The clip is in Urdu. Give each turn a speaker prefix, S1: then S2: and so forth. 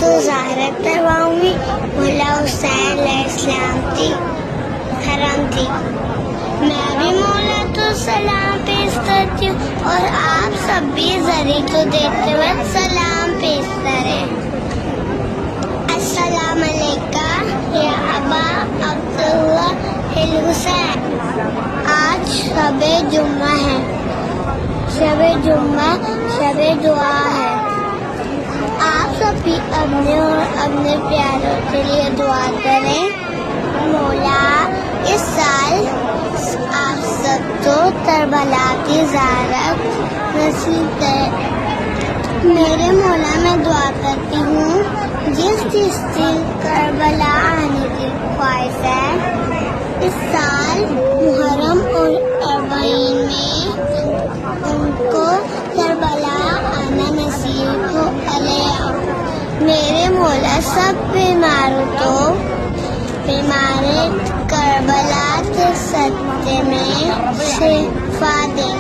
S1: تو زیارت کرواؤں گی، مولا حسین علیہ السلام کی حرم تھی۔ میں بھی مولا تو سلام پیش کرتی ہوں، اور آپ سب بھی زری کو دیکھتے ہوئے سلام پیش کریں۔ السلام علیکم یا ابا عبداللہ الحسین۔ آج شب جمعہ ہے، شب جمعہ شب دعا ہے۔ آپ سب بھی اپنے اور اپنے پیاروں کے لیے دعا کریں۔ مولا اس سال آپ سب کو کربلا کی زیارت نصیب کرے۔ میرے مولا میں دعا کرتی ہوں جس جس کی کربلا آنے کی خواہش ہے، اس سال محرم اور اربعین میں ان کو کربلا آنا نصیب ہو۔ میرے مولا سب بیماروں کو بیمار کربلا کے صدقے میں شفا دے۔